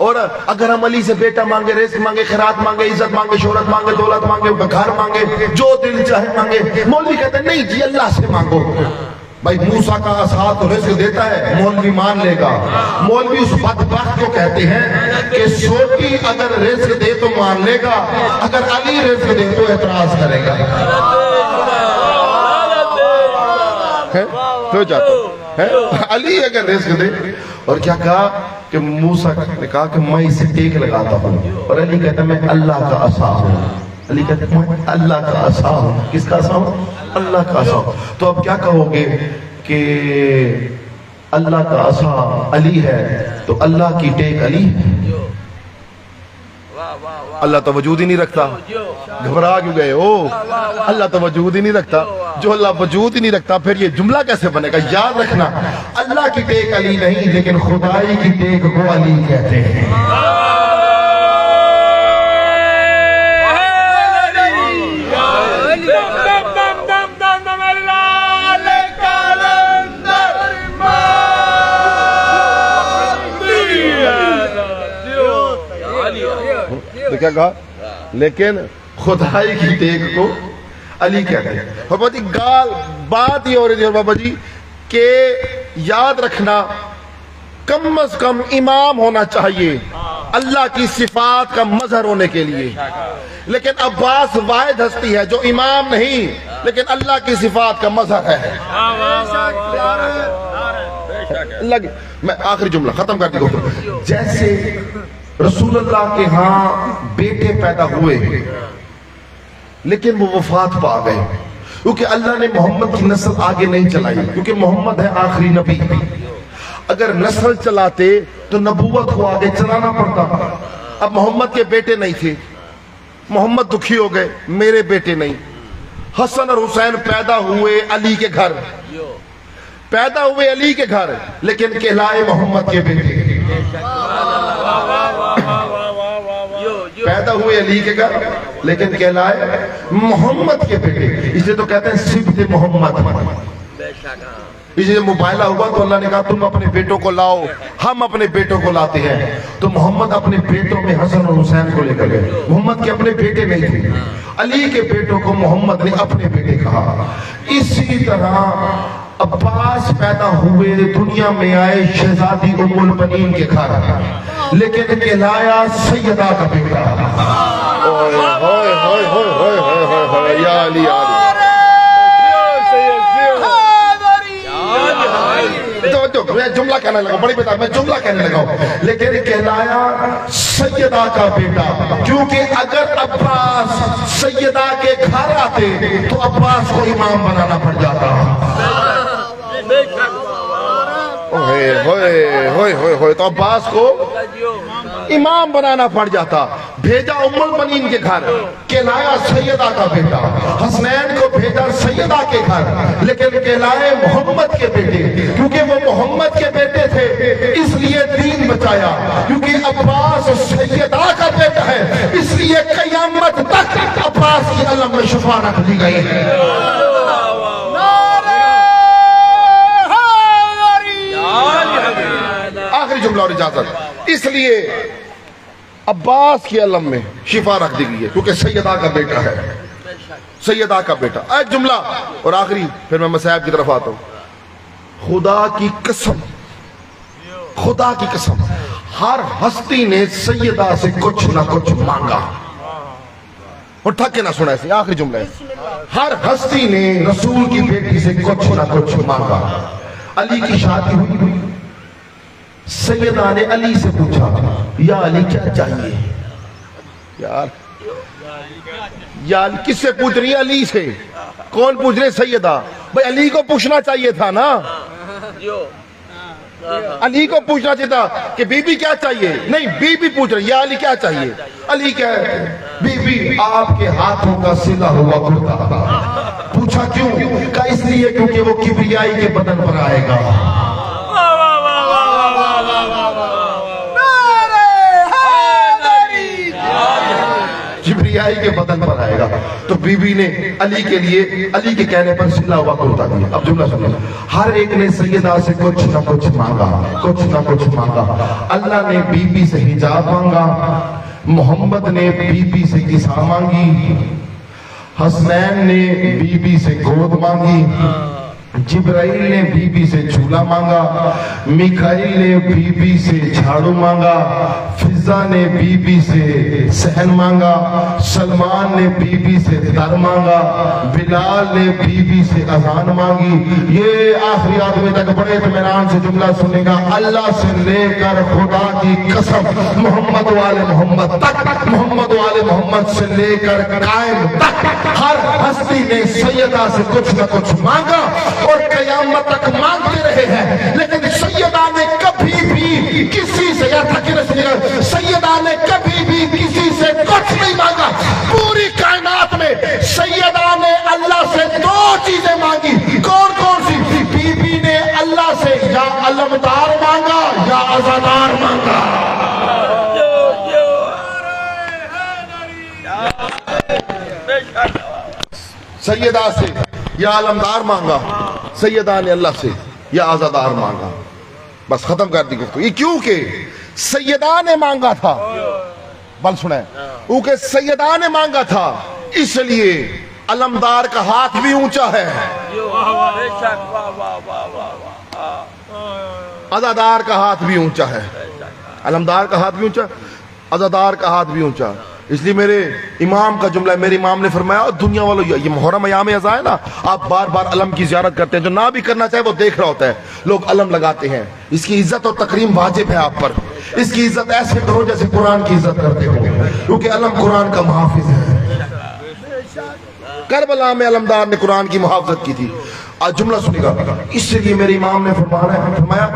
اور اگر ہم علی سے بیٹا مانگے، رزق مانگے، خیرات مانگے، عزت مانگے، شہرت مانگے، دولت مانگے، گھر مانگے، جو دل چاہے مانگے، مولوی کہتے ہیں نہیں جی اللہ سے مانگو۔ بھائی موسیٰ کا عصا تو رزق دیتا ہے، مولوی مان لے گا۔ مولوی اس بدبخت کو کہتے ہیں کہ سوٹی اگر رزق دے تو مان لے گا، اگر علی رزق دے تو اعتراض کرے گا۔ تو چاہتا علی اگر رزق دے، اور کیا کہا کہ موسیٰ نے کہا کہ میں اسے ٹیک لگاتا ہوں، اور علی کہتا ہے میں اللہ کا عصا ہوں۔ علی کہتے ہیں میں اللہ کا عصا ہوں۔ کس کا عصا ہوں؟ اللہ کا عصا ہوں۔ تو اب کیا کہو گے کہ اللہ کا عصا علی ہے تو اللہ کی ٹیک علی ہے؟ اللہ تو وجود ہی نہیں رکھتا، گھبرا کیوں گئے ہو؟ اللہ تو وجود ہی نہیں رکھتا، جو اللہ وجود ہی نہیں رکھتا پھر یہ جملہ کیسے بنے گا؟ یاد رکھنا اللہ کی ٹیک علی نہیں لیکن خدائی کی ٹیک کو علی کہتے ہیں۔ تو کیا کہا؟ لیکن خدائی کی ٹیک کو علی کہتے ہیں۔ بابا جی بات یہ ہو رہی تھی بابا جی کہ یاد رکھنا کم از کم امام ہونا چاہیے اللہ کی صفات کا مظہر ہونے کے لیے، لیکن عباس واحد ہستی ہے جو امام نہیں لیکن اللہ کی صفات کا مظہر ہے۔ میں آخری جملہ ختم کر دی، جیسے رسول اللہ کے ہاں بیٹے پیدا ہوئے لیکن وہ وفات پا گئے، کیونکہ اللہ نے محمد کی نسل آگے نہیں چلائی، کیونکہ محمد ہے آخری نبی۔ اگر نسل چلاتے تو نبوت کو آگے چلانا پڑتا۔ اب محمد کے بیٹے نہیں تھے، محمد دکھی ہو گئے، میرے بیٹے نہیں۔ حسن اور حسین پیدا ہوئے علی کے گھر، پیدا ہوئے علی کے گھر، لیکن کہلائے محمد کے بیٹے۔ پیدا ہوئے علی کے گھر لیکن کہلائے محمد کے بیٹے، اسے تو کہتے ہیں سبط محمد۔ اسے مباہلہ ہوا تو اللہ نے کہا تم اپنے بیٹوں کو لاؤ، ہم اپنے بیٹوں کو لاتے ہیں۔ تو محمد اپنے بیٹوں میں حسن اور حسین کو لے کر گئے۔ محمد کے اپنے بیٹے نہیں تھے، علی کے بیٹوں کو محمد نے اپنے بیٹے کہا۔ اسی طرح عباس پیدا ہوئے، دنیا میں آئے شہزادی ام البنین کے گھر، لیکن کہلایا سیدہ کا بیٹا۔ یا علی میں جملہ کہنے لگا، بڑی بیٹا میں جملہ کہنے لگا ہوں، لیکن کہلایا سیدہ کا بیٹا، کیونکہ اگر عباس سیدہ کے گھر آتے تو عباس کو امام بنانا پڑ جاتا۔ تو عباس کو امام بنانا پڑ جاتا۔ بھیجا ام البنین کے گھر، کہلایا سیدہ کا بیٹا۔ حسنین کو بھیجا سیدہ کے گھر، لیکن کہلائے محمد کے بیٹے، کیونکہ وہ محمد کے بیٹے تھے اس لیے دین بچایا۔ کیونکہ عباس سیدہ کا بیٹا ہے اس لیے قیامت تک عباس کی علم میں شفا رکھ دی گئی ہے۔ آخری جملہ اور اجازت، اس لیے عباس کی علم میں شفا رکھ دی گئی ہے کیونکہ سیدہ کا بیٹا ہے، سیدہ کا بیٹا۔ ایک جملہ اور آخری، پھر میں مصاحب کی طرف آتا ہوں۔ خدا کی قسم، خدا کی قسم، ہر ہستی نے سیدہ سے کچھ نہ کچھ مانگا۔ اور ٹھکے نہ سنا ایسے، آخری جملہ ہے، ہر ہستی نے رسول کی بیٹی سے کچھ نہ کچھ مانگا۔ علی کی شادی ہوئی، سیدہ نے علی سے پوچھا یا علی کیا چاہیے؟ یار کس سے پوچھ رہی ہے؟ علی سے۔ کون پوچھ رہے؟ سیدہ۔ بھئی علی کو پوچھنا چاہیے تھا نا، علی کو پوچھنا چاہیے تھا کہ بی بی کیا چاہیے؟ نہیں، بی بی پوچھ رہی ہے یا علی کیا چاہیے؟ علی کہے بی بی آپ کے ہاتھوں کا سلا ہوا کرتا۔ پوچھا کیوں؟ کہا اس لیے کیونکہ وہ کبریائی کے بدن پر آئے گا۔ کبریائی کے بدن پر آئے گا۔ تو بی بی نے علی کے لیے، علی کے کہنے پر سلا ہوا کرتا دیا۔ اب جملہ سنیں، ہر ایک نے سیدہ سے کچھ نہ کچھ مانگا، کچھ نہ کچھ مانگا۔ اللہ نے بی بی سے حجاب مانگا، محمد نے بی بی سے کسا مانگی، حسنین نے بی بی سے گود مانگی، جبرائیل نے بی بی سے جھولا مانگا، میکائیل نے بی بی سے جھاڑو مانگا، فضا نے بی بی سے صحن مانگا، سلمان نے بی بی سے در مانگا، بلال نے بی بی سے اذان مانگی۔ یہ آخری آدمی تک بڑے اطمینان سے جملہ سنے گا، اللہ سے لے کر خدا کی قسم محمد وآل محمد تک، محمد وآل محمد سے لے کر قائم تک ہر ہستی نے سیدہ سے کچھ نہ کچھ مانگا اور قیامت تک مانگتے رہے ہیں، لیکن سیدہ نے کبھی بھی کسی سے، یا سیدہ نے کبھی بھی کسی سے کچھ نہیں مانگا۔ پوری کائنات میں سیدہ نے اللہ سے دو چیزیں مانگی، کون کون سی؟ بی بی نے اللہ سے یا علمدار مانگا یا عزادار مانگا۔ سیدہ سے یا علمدار مانگا، سیدہ نے اللہ سے یا عزادار مانگا۔ بس ختم کر دی گفتگو۔ یہ کیوں کہ سیدہ نے مانگا تھا، بل سنیں، کیونکہ سیدہ نے مانگا تھا اس لیے علمدار کا ہاتھ بھی اونچا ہے، عزادار کا ہاتھ بھی اونچا ہے، علمدار کا ہاتھ بھی اونچا، عزادار کا ہاتھ بھی اونچا۔ اس لیے میرے امام کا جملہ ہے، میرے امام نے فرمایا دنیا والوں، یہ محرم ایام ازاں ہے نا، آپ بار بار علم کی زیارت کرتے ہیں، جو نہ بھی کرنا چاہے وہ دیکھ رہا ہوتا ہے، لوگ علم لگاتے ہیں، اس کی عزت اور تکریم واجب ہے آپ پر۔ اس کی عزت ایسے کرو جیسے قرآن کی عزت کرتے ہو، کیونکہ علم قرآن کا محافظ ہے۔ کربلا میں علمدار نے قرآن کی محافظت کی تھی۔ آج جملہ سنے گا، اس لیے میرے امام نے فرمایا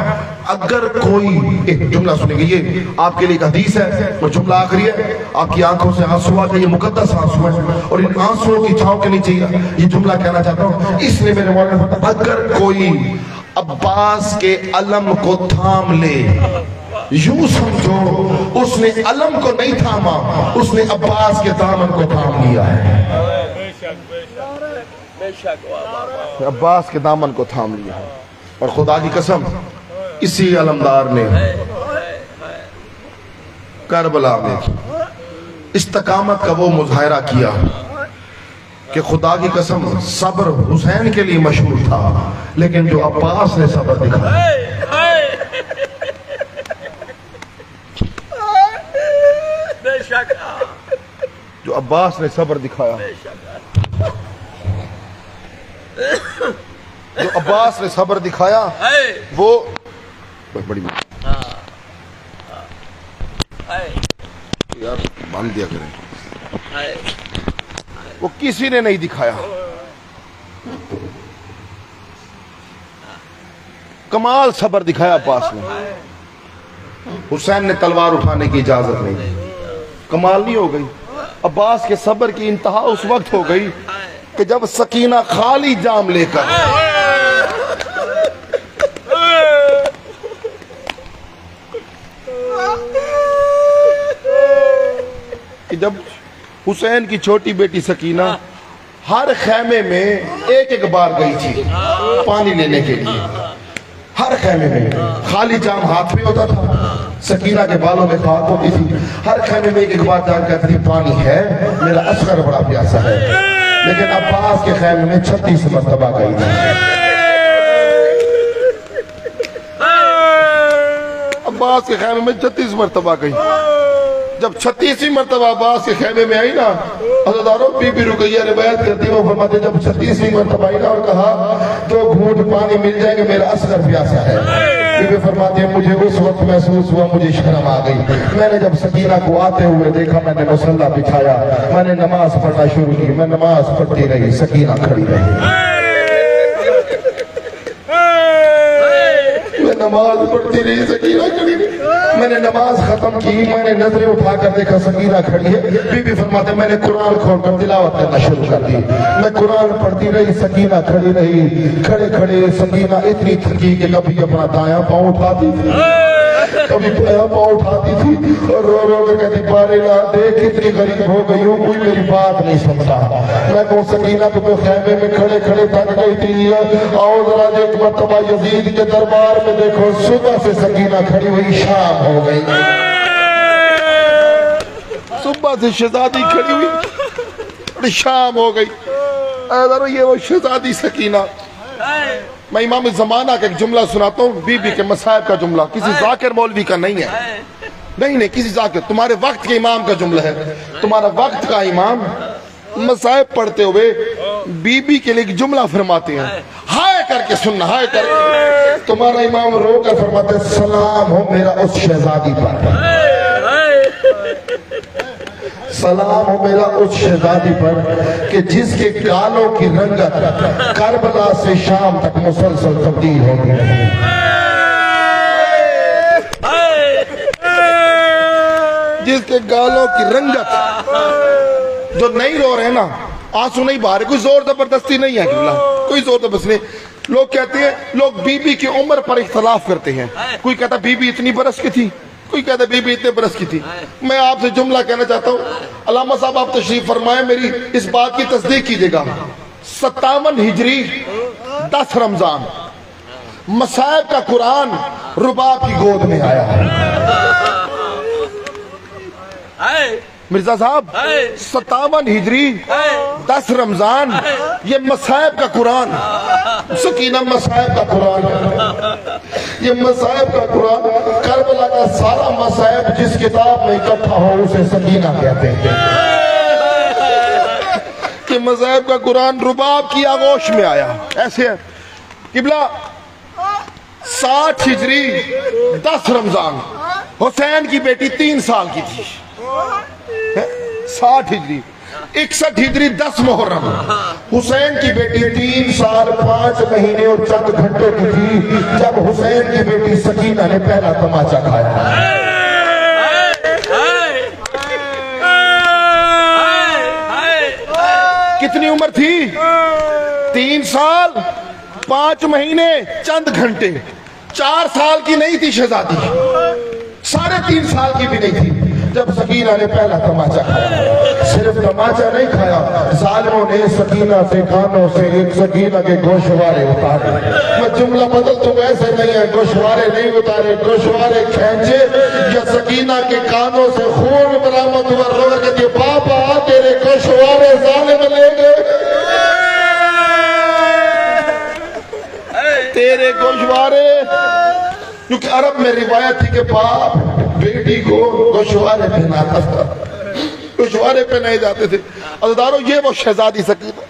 اگر کوئی ایک جملہ سنے گا، یہ آپ کے لیے ایک حدیث ہے اور جملہ آخری ہے، آپ کی آنکھوں سے آنسو آ گئے، یہ مقدس آنسو ہے اور ان آنسوؤں کی چھاؤں کے نیچے یہ جملہ کہنا چاہتا ہوں۔ اس لیے میرے مولانا نے فرمایا اگر کوئی عباس کے علم کو تھام لے، یوں سمجھو اس نے علم کو نہیں تھاما، اس نے عباس کے دامن کو تھام لیا ہے، عباس کے دامن کو تھام لیا ہے۔ اور خدا کی قسم اسی علمدار نے کربلا میں استقامت کا وہ مظاہرہ کیا کہ خدا کی قسم صبر حسین کے لیے مشہور تھا، لیکن جو عباس نے صبر دکھایا، جو عباس نے صبر دکھایا، جو عباس نے صبر دکھایا وہ بڑی یار باندھ دیا کریں، وہ کسی نے نہیں دکھایا۔ کمال صبر دکھایا عباس نے۔ حسین نے تلوار اٹھانے کی اجازت نہیں، کمال نہیں ہو گئی؟ عباس کے صبر کی انتہا اس وقت ہو گئی کہ جب سکینہ خالی جام لے کر جب حسین کی چھوٹی بیٹی سکینہ ہر خیمے میں ایک بار گئی تھی پانی لینے کے لیے، ہر خیمے میں خالی جام ہاتھ میں ہوتا تھا، سکینہ کے بالوں میں خاک ہوتی تھی، ہر خیمے میں ایک بار جا کہتی تھی پانی ہے، میرا اصغر بڑا پیاسا ہے۔ لیکن عباس کے خیمے میں 36 مرتبہ گئی تھی، عباس کے خیمے میں 36 مرتبہ گئی۔ جب 36ویں مرتبہ عباس کے خیمے میں آئی نا، حضرت بی بی رقیہ روایت کرتی وہ فرماتے جب 36ویں مرتبہ آئی نا اور کہا 2 گھونٹ پانی مل جائیں گے، میرا اصغر پیاسا ہے، بی بی فرماتے ہیں مجھے اس وقت محسوس ہوا مجھے شرم آ گئی۔ میں نے جب سکینہ کو آتے ہوئے دیکھا، میں نے مصلی بچھایا، میں نے نماز پڑھنا شروع کی، میں نماز پڑھتی رہی، سکینہ کھڑی رہی، میں نماز پڑھتی رہی، سکینہ کھڑی رہی، میں نے نماز ختم کی، میں نے نظریں اٹھا کر دیکھا سکینہ کھڑی ہے، بی بی فرماتے میں نے قرآن کھول کر تلاوت کرنا شروع کر دی، میں قرآن پڑھتی رہی، سکینہ کھڑی رہی، کھڑے کھڑے سکینہ اتنی تھکی کہ کبھی اپنا دایاں پاؤں اٹھاتی تھی، کبھی بایاں پاؤں اٹھاتی تھی اور رو رو کے کہتی باریلا دیکھ کتنی غریب ہو گئی ہوں، کوئی میری بات نہیں سنتا۔ میں کہوں سکینہ تمہیں خیمے میں کھڑے کھڑے تھک گئی تھی، آؤ ذرا ایک مرتبہ یزید کے دربار میں دیکھو، صبح سے سکینہ کھڑی ہوئی، شام ہو گئی، صبح سے شہزادی کھڑی ہوئی شام ہو گئی۔ یہ وہ شہزادی سکینہ۔ میں امام زمانہ کا ایک جملہ سناتا ہوں، بی بی کے مصائب کا جملہ، کسی ذاکر مولوی کا نہیں ہے، نہیں کسی ذاکر، تمہارے وقت کے امام کا جملہ ہے، تمہارا وقت کا امام مصائب پڑھتے ہوئے بی بی کے لیے ایک جملہ فرماتے ہیں، ہائے کر کے سننا، ہائے کر کے، تمہارا امام رو کر فرماتے ہیں سلام ہو میرا اس شہزادی پر، سلام ہو میرا اس شہزادی پر کہ جس کے گالوں کی رنگت کربلا سے شام تک مسلسل تبدیل ہوتی رہی، جس کے گالوں کی رنگت، جو نہیں رو رہے نا، آنسو نہیں بہا رہے، کوئی زور زبردستی نہیں ہے، کوئی زور زبردستی نہیں۔ لوگ کہتے ہیں، لوگ بی بی کی عمر پر اختلاف کرتے ہیں، کوئی کہتا بی بی اتنی برس کی تھی، کوئی کہتا بی بی اتنے برس کی تھی۔ میں آپ سے جملہ کہنا چاہتا ہوں، علامہ صاحب آپ تشریف فرمائیں، میری اس بات کی تصدیق کیجئے گا، 57 ہجری 10 رمضان مصائب کا قرآن رباب کی گود میں آیا ہے۔ مرزا صاحب 57 ہجری 10 رمضان یہ مصائب کا قرآن، سکینہ مصائب کا قرآن، یہ مصائب کا قرآن، کربلا کا سارا مصائب جس کتاب میں اکٹھا ہو اسے سکینہ کہتے ہیں۔ کہ مصائب کا قرآن رباب کی آغوش میں آیا، ایسے ہے قبلہ 60 ہجری 10 رمضان حسین کی بیٹی 3 سال کی تھی، 60 ہجری 61 ہجری 10 محرم، حسین کی بیٹی 3 سال 5 مہینے اور چند گھنٹوں کی تھی جب حسین کی بیٹی سکینہ نے پہلا تماچا کھایا۔ کتنی عمر تھی؟ 3 سال 5 مہینے چند گھنٹے، 4 سال کی نہیں تھی شہزادی، 3.5 سال کی بھی نہیں تھی جب سکینہ نے پہلا تماچا کھایا۔ صرف تماچا نہیں کھایا، ظالموں نے سکینہ سے کانوں سے ایک سکینہ کے گوشوارے اتارے۔ میں جملہ بدل تو ایسے نہیں ہے، گوشوارے نہیں اتارے، گوشوارے کھینچے یا سکینہ کے کانوں سے خون برآمد ہوا، رو کہتی ہے بابا تیرے گوشوارے ظالم لے گئے، تیرے گوشوارے۔ کیونکہ عرب میں روایت تھی کہ باپ بیٹی کو گوشوارے پہناتا تھا، گوشوارے پہنائے جاتے تھے۔ عزیزانو یہ وہ شہزادی سکینہ۔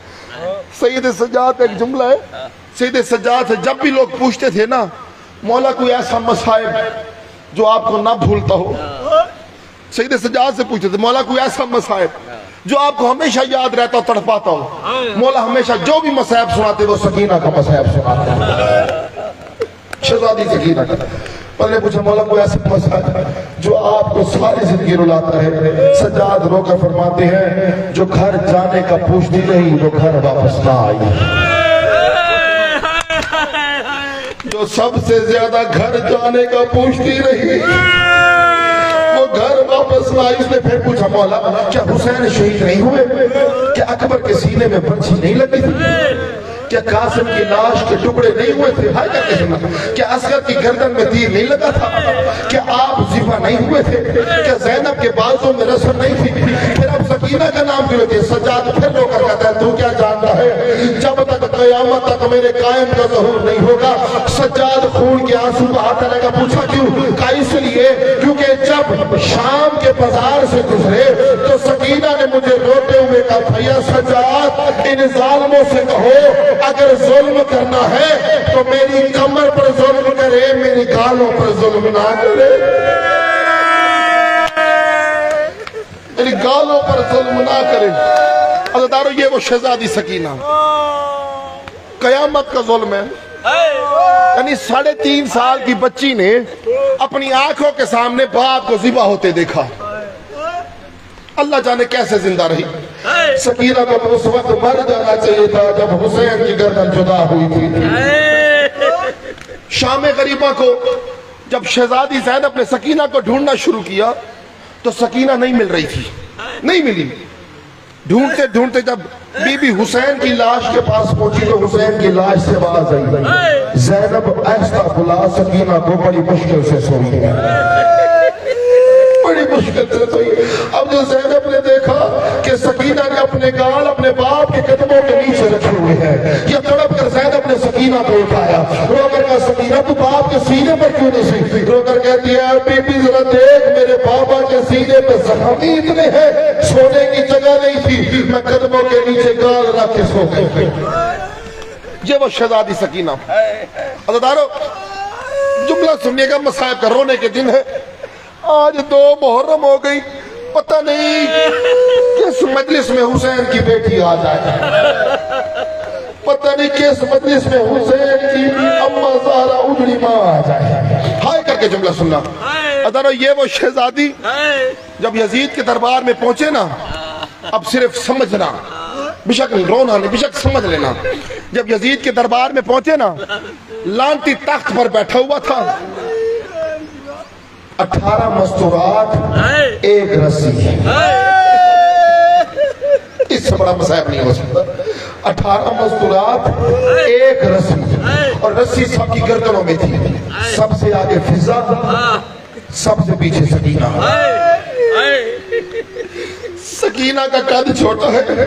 سید سجاد ایک جملہ ہے، سید سجاد سے جب بھی لوگ پوچھتے تھے نا مولا کوئی ایسا مصائب جو آپ کو نہ بھولتا ہو، سید سجاد سے پوچھتے تھے مولا کوئی ایسا مصائب جو آپ کو ہمیشہ یاد رہتا ہو، تڑپاتا ہو۔ مولا ہمیشہ جو بھی مصائب سناتے وہ سکینہ کا مصائب سناتے، شہزادی سکینہ کا۔ میں نے پوچھا مولا کوئی ایسا مصائب جو آپ کو ساری زندگی رلاتا ہے؟ سجاد رو کر فرماتے ہیں جو گھر جانے کا پوچھتی رہی وہ گھر واپس نہ آئی، جو سب سے زیادہ گھر جانے کا پوچھتی رہی وہ گھر واپس نہ آئی۔ اس نے پھر پوچھا مولا کیا حسین شہید نہیں ہوئے؟ کیا اکبر کے سینے میں برچھی نہیں لگی تھی؟ کیا قاسم کی لاش کے ٹکڑے نہیں ہوئے تھے؟ ہائے کر کے سنا۔ کیا اصغر کی گردن میں تیر نہیں لگا تھا؟ کیا آپ ذبح نہیں ہوئے تھے؟ کیا زینب کے بازوں میں رسل نہیں تھی؟ پھر اب سکینہ کا نام کیوں لیتے؟ سجاد پھر رو کر کہتا ہے تو کیا جانتا ہے جب تک قیامت تک میرے قائم کا ظہور نہیں ہوگا سجاد خون کے آنسو بہاتا رہے گا۔ پوچھا کیوں؟ کہا اس لیے کیونکہ جب شام کے بازار سے گزرے تو سکینہ نے مجھے روتے ہوئے کہا بھیا سجاد ان ظالموں سے کہو اگر ظلم کرنا ہے تو میری کمر پر ظلم کرے، میری گالوں پر ظلم نہ کرے، میری گالوں پر ظلم نہ کرے۔ عزیزانو یہ وہ شہزادی سکینہ قیامت کا ظلم ہے۔ یعنی 3.5 سال کی بچی نے اپنی آنکھوں کے سامنے باپ کو ذبح ہوتے دیکھا، اللہ جانے کیسے زندہ رہی۔ سکینہ کو اس وقت مر جانا چاہیے تھا جب حسین کی گردن جدا ہوئی تھی۔ شام غریبہ کو جب شہزادی زینب نے سکینہ کو ڈھونڈنا شروع کیا تو سکینہ نہیں مل رہی تھی، نہیں ملی۔ ڈھونڈتے ڈھونڈتے جب بی بی حسین کی لاش کے پاس پہنچی تو حسین کی لاش سے آواز آئی زینب ایسا بلا سکینہ کو بڑی مشکل سے سوئی ہے، بڑی مشکل سے سوئی۔ اب جو زینب نے دیکھا کہ سکینہ نے اپنے گال اپنے باپ کے قدموں کے نیچے رکھے ہوئے ہیں، یہ تڑپ کر زینب نے سکینہ کو اٹھایا، رو کر کہا سکینہ تو باپ کے سینے پر کیوں نہیں سی؟ رو کر کہتی ہے بی بی ذرا دیکھ میرے بابا کے سینے پہ زخم اتنے ہیں، سونے کی جگہ نہیں تھی، میں قدموں کے نیچے گال رکھ کے سو گئی۔ یہ وہ شہزادی سکینہ۔ عزیزانو جملہ سنیے گا، مصائب کا رونے کے دن ہے۔ آج 2 محرم ہو گئی، پتہ نہیں کس مجلس میں حسین کی بیٹی آ جائے، پتہ نہیں کس مجلس میں حسین کی اماں زہرا اجڑی ماں آ جائے۔ ہائے کر کے جملہ سننا۔ عزیزانو یہ وہ شہزادی جب یزید کے دربار میں پہنچے نا، اب صرف سمجھنا، بشک رونا نہیں، بشک سمجھ لینا۔ جب یزید کے دربار میں پہنچے نا، لانتی تخت پر بیٹھا ہوا تھا، 18 مستورات 1 رسی، اس سے بڑا مصائب نہیں ہو سکتا۔ 18 مستورات 1 رسی، اور رسی سب کی گردنوں میں تھی، سب سے آگے فضا، سب سے پیچھے سکینہ۔ سکینہ کا قد چھوٹا ہے،